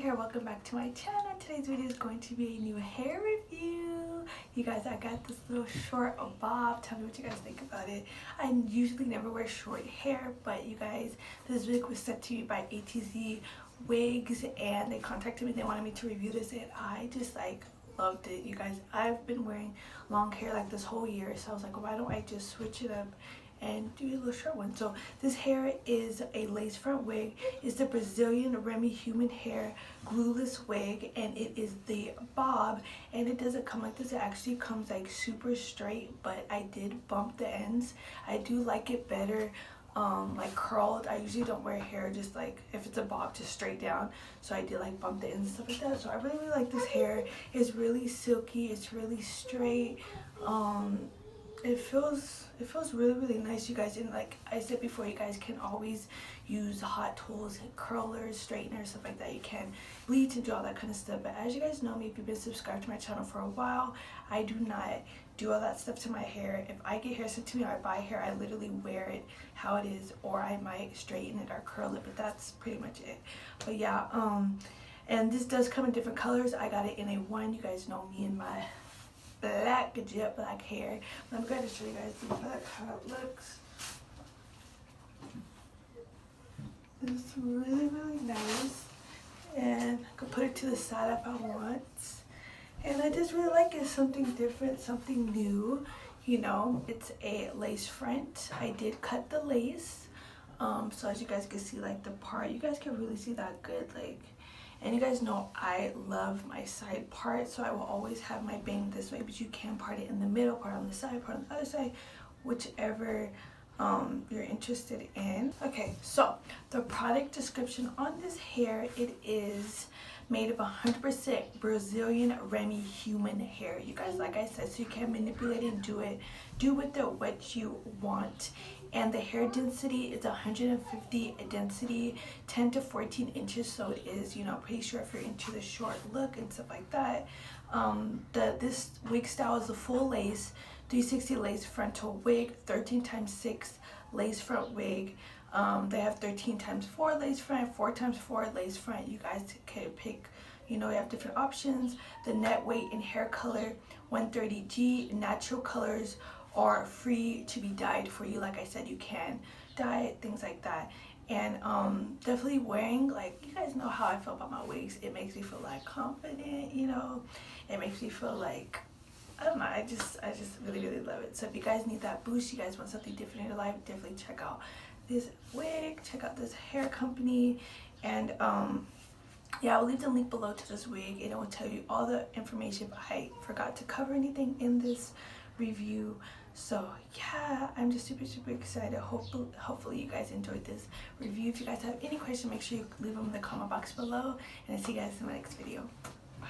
here, welcome back to my channel. Today's video is going to be a new hair review. You guys, I got this little short bob. Tell me what you guys think about it. I usually never wear short hair, but you guys, this wig was sent to me by ATOZWIG wigs, and they contacted me. They wanted me to review this, and I just loved it. You guys, I've been wearing long hair like this whole year, so I was like, why don't I just switch it up and do a little short one. So this hair is a lace front wig. It's the Brazilian Remy human hair glueless wig, and it is the bob, and it doesn't come like this. It actually comes like super straight, but I did bump the ends. I do like it better like curled. I usually don't wear hair just like if it's a bob just straight down, so I did like bump the ends and stuff like that. So I really like this hair. It's really silky, it's really straight. It feels really nice, you guys. And like I said before, you guys can always use hot tools, curlers, straighteners, stuff like that. You can bleach and do all that kind of stuff, but as you guys know me, if you've been subscribed to my channel for a while, I do not do all that stuff to my hair. If I get hair sent to me or I buy hair, I literally wear it how it is, or I might straighten it or curl it, but that's pretty much it. But yeah, and this does come in different colors. I got it in a one. You guys know me and my jet black hair. I'm going to show you guys the back how it looks. It's really nice, and I can put it to the side if I want. And I just really like it. Something different, something new, you know. It's a lace front. I did cut the lace, so as you guys can see, like the part, you guys can really see that good, like. And you guys know I love my side part, so I will always have my bang this way, but you can part it in the middle, part on the side, part on the other side, whichever you're interested in. Okay, so the product description on this hair, it is made of 100% Brazilian Remy human hair, you guys, like I said, so you can manipulate and do with it what you want. And the hair density is 150 density, 10 to 14 inches, so it is, you know, pretty sure if you're into the short look and stuff like that. This wig style is a full lace 360 lace frontal wig, 13x6 lace front wig. They have 13x4 lace front, 4x4 lace front. You guys can pick, you know, you have different options. The net weight and hair color 130G. Natural colors are free to be dyed for you. Like I said, you can dye it, things like that. And definitely wearing, like, you guys know how I feel about my wigs. It makes me feel like confident, you know. It makes me feel like, I don't know, I just really love it. So if you guys need that boost, you guys want something different in your life, definitely check out this wig, check out this hair company. And yeah, I'll leave the link below to this wig, and it will tell you all the information if I forgot to cover anything in this review. So yeah, I'm just super excited. Hopefully you guys enjoyed this review. If you guys have any questions, make sure you leave them in the comment box below, and I'll see you guys in my next video. Bye.